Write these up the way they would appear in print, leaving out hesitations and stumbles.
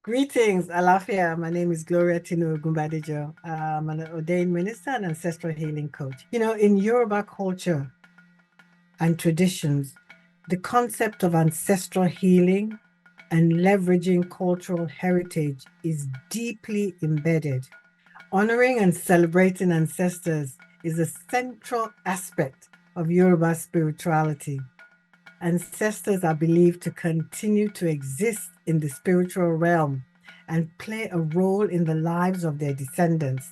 Greetings, Alafia. My name is Gloria Tinu Ogunbadejo. I'm an ordained minister and ancestral healing coach. In Yoruba culture and traditions, the concept of ancestral healing and leveraging cultural heritage is deeply embedded. Honoring and celebrating ancestors is a central aspect of Yoruba spirituality. Ancestors are believed to continue to exist in the spiritual realm and play a role in the lives of their descendants.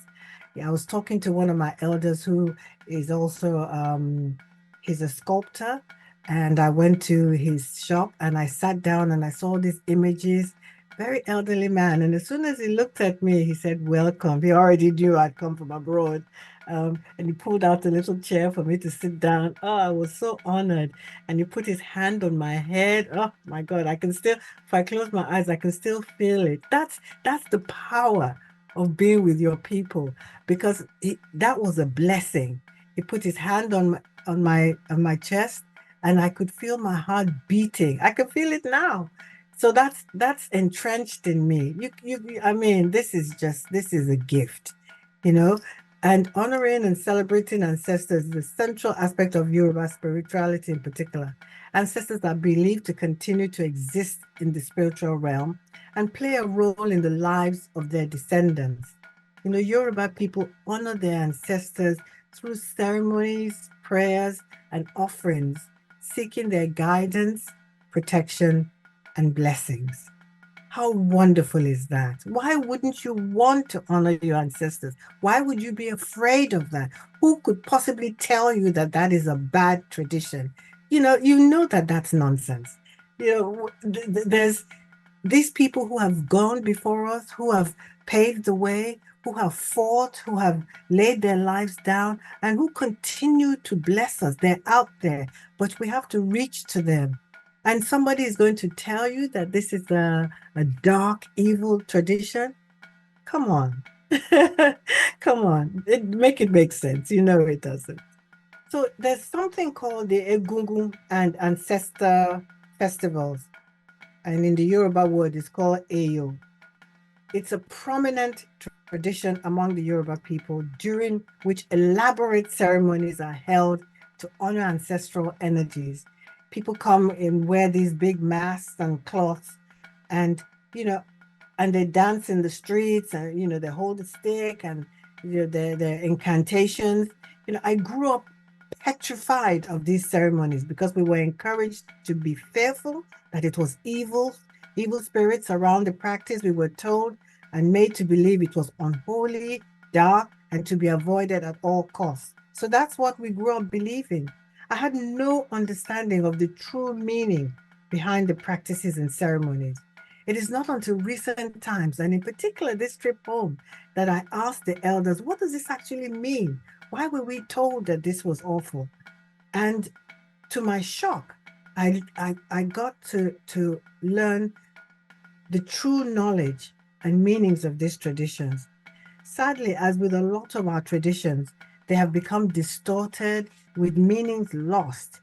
Yeah, I was talking to one of my elders who is also he's a sculptor, and I went to his shop and I sat down and I saw these images. Very elderly man, and as soon as he looked at me, he said, "Welcome." He already knew I'd come from abroad, and he pulled out a little chair for me to sit down. Oh, I was so honored, and he put his hand on my head. Oh my God, I can still, if I close my eyes, I can still feel it. That's the power of being with your people, because that was a blessing. He put his hand on my chest, and I could feel my heart beating. I can feel it now. So that's entrenched in me. I mean, this is a gift, you know. And honoring and celebrating ancestors is a central aspect of Yoruba spirituality in particular. Ancestors are believed to continue to exist in the spiritual realm and play a role in the lives of their descendants. Yoruba people honor their ancestors through ceremonies, prayers, and offerings, seeking their guidance, protection, and blessings. How wonderful is that? Why wouldn't you want to honor your ancestors? Why would you be afraid of that? Who could possibly tell you that that is a bad tradition? You know that that's nonsense. There's these people who have gone before us, who have paved the way, who have fought, who have laid their lives down, and who continue to bless us. They're out there, but we have to reach to them. And somebody is going to tell you that this is a dark, evil tradition. Come on. Come on. Make it make sense. You know it doesn't. So there's something called the Egungun and Ancestor festivals. And in the Yoruba word, it's called Eyo. It's a prominent tradition among the Yoruba people, during which elaborate ceremonies are held to honor ancestral energies. People come and wear these big masks and cloths, and you know, and they dance in the streets, and they hold a stick, and their incantations. I grew up petrified of these ceremonies because we were encouraged to be fearful that it was evil spirits around the practice. We were told and made to believe it was unholy, dark, and to be avoided at all costs. So that's what we grew up believing. I had no understanding of the true meaning behind the practices and ceremonies. It is not until recent times, and in particular this trip home, that I asked the elders, what does this actually mean? Why were we told that this was awful? And to my shock, I got to learn the true knowledge and meanings of these traditions. Sadly, as with a lot of our traditions, they have become distorted with meanings lost.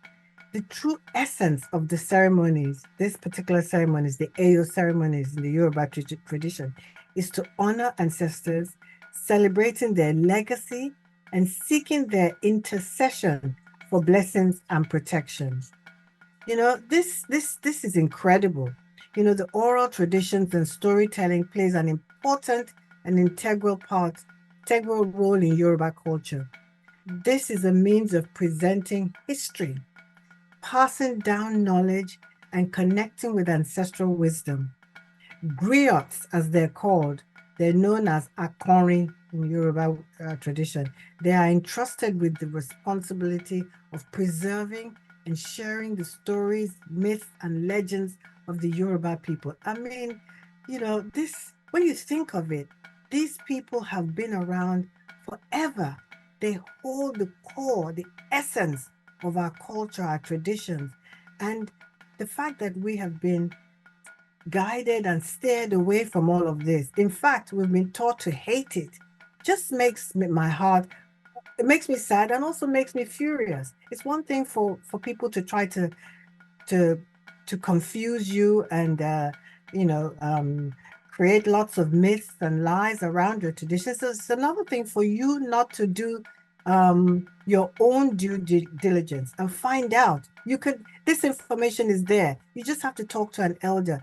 The true essence of the ceremonies, this particular ceremonies, the Eyo ceremonies in the Yoruba tradition, is to honor ancestors, celebrating their legacy, and seeking their intercession for blessings and protections. This is incredible. The oral traditions and storytelling plays an important and integral role in Yoruba culture. This is a means of presenting history, passing down knowledge, and connecting with ancestral wisdom. Griots, as they're known as Akonrin in Yoruba tradition. They are entrusted with the responsibility of preserving and sharing the stories, myths, and legends of the Yoruba people. I mean, when you think of it, these people have been around forever. They hold the core, the essence of our culture, our traditions. And the fact that we have been guided and steered away from all of this. In fact, we've been taught to hate it. Just makes my heart, it makes me sad and also makes me furious. It's one thing for people to try to to confuse you and you know um create lots of myths and lies around your traditions. So it's another thing for you not to do your own due diligence and find out. This information is there. You just have to talk to an elder.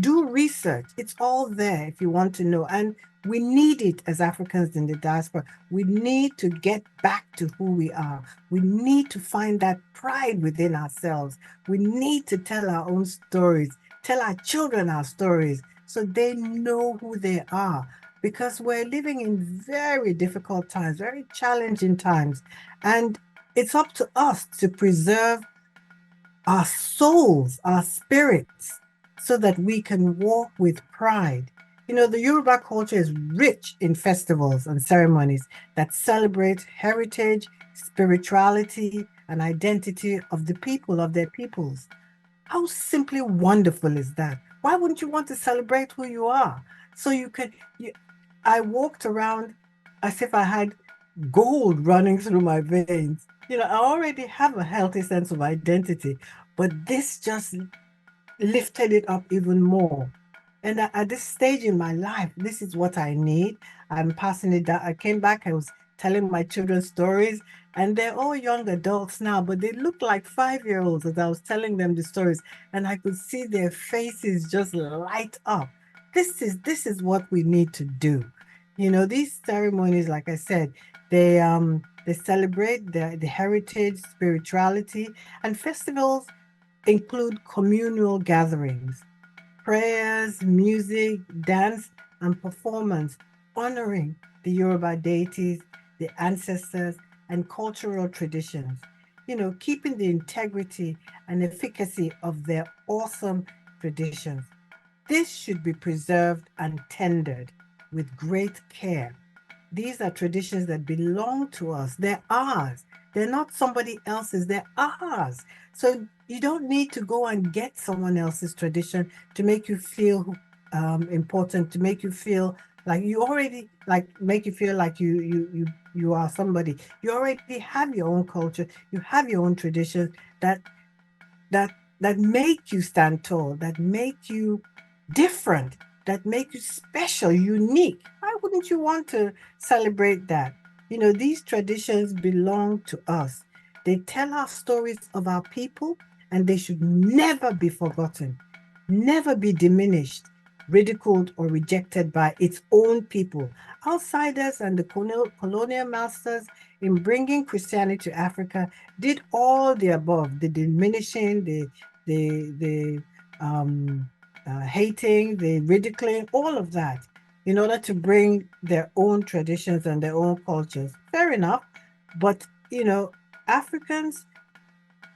Do research. It's all there if you want to know. And we need it as Africans in the diaspora. We need to get back to who we are. We need to find that pride within ourselves. We need to tell our own stories, tell our children our stories so they know who they are. Because we're living in very difficult times, very challenging times. And it's up to us to preserve our souls, our spirits, so that we can walk with pride. You know, the Yoruba culture is rich in festivals and ceremonies that celebrate heritage, spirituality, and identity of the people, of their peoples. How simply wonderful is that? Why wouldn't you want to celebrate who you are? So I walked around as if I had gold running through my veins. You know, I already have a healthy sense of identity, but this just lifted it up even more. And at this stage in my life, this is what I need. I'm passing it down. I came back, I was telling my children stories, and they're all young adults now, but they look like 5-year-olds as I was telling them the stories, and I could see their faces just light up. This is what we need to do. You know, these ceremonies, like I said, they celebrate the heritage, spirituality, and festivals include communal gatherings, prayers, music, dance, and performance, honoring the Yoruba deities, the ancestors, and cultural traditions. You know, keeping the integrity and efficacy of their awesome traditions. This should be preserved and tended with great care. These are traditions that belong to us. They're ours. They're not somebody else's. They're ours. So you don't need to go and get someone else's tradition to make you feel important, to make you feel like you already make you feel like you are somebody. You already have your own culture. You have your own traditions that make you stand tall, that make you different, that make you special, unique. Why wouldn't you want to celebrate that? You know, these traditions belong to us. They tell our stories of our people, and they should never be forgotten, never be diminished, ridiculed, or rejected by its own people. Outsiders and the colonial masters in bringing Christianity to Africa did all the above, the diminishing, the hating, the ridiculing, all of that, in order to bring their own traditions and their own cultures. Fair enough. But, you know, Africans,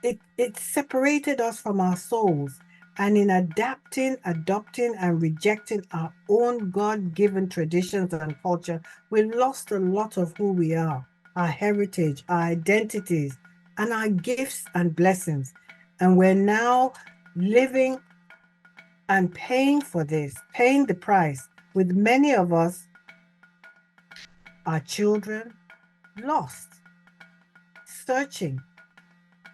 it separated us from our souls. And in adapting, adopting, and rejecting our own God-given traditions and culture, we lost a lot of who we are, our heritage, our identities, and our gifts and blessings. And we're now living and paying for this, paying the price, with many of us, our children, lost, searching.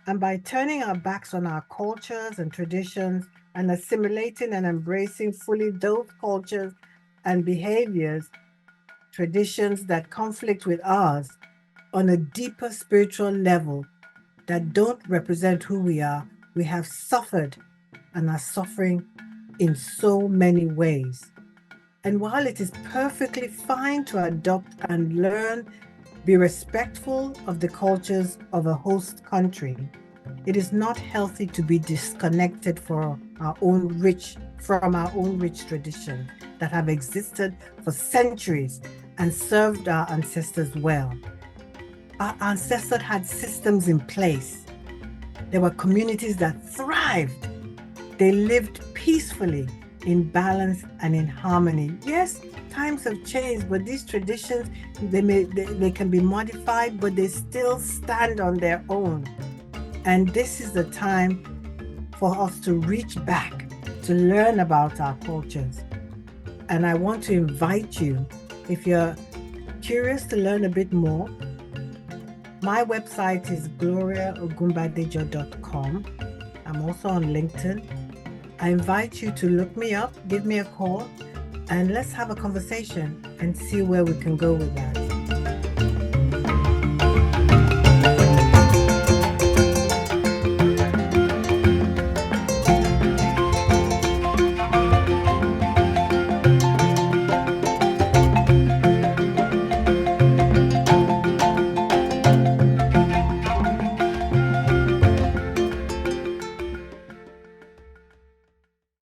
And by turning our backs on our cultures and traditions and assimilating and embracing fully those cultures and behaviors, traditions that conflict with ours on a deeper spiritual level that don't represent who we are, we have suffered and are suffering in so many ways. And while it is perfectly fine to adopt and learn, be respectful of the cultures of a host country, it is not healthy to be disconnected from our own rich traditions that have existed for centuries and served our ancestors well. Our ancestors had systems in place. There were communities that thrived. They lived peacefully, in balance and in harmony. Yes, times have changed, but these traditions, they can be modified, but they still stand on their own. And this is the time for us to reach back, to learn about our cultures. And I want to invite you, if you're curious to learn a bit more, my website is gloriaogunbadejo.com. I'm also on LinkedIn. I invite you to look me up, give me a call. and let's have a conversation and see where we can go with that.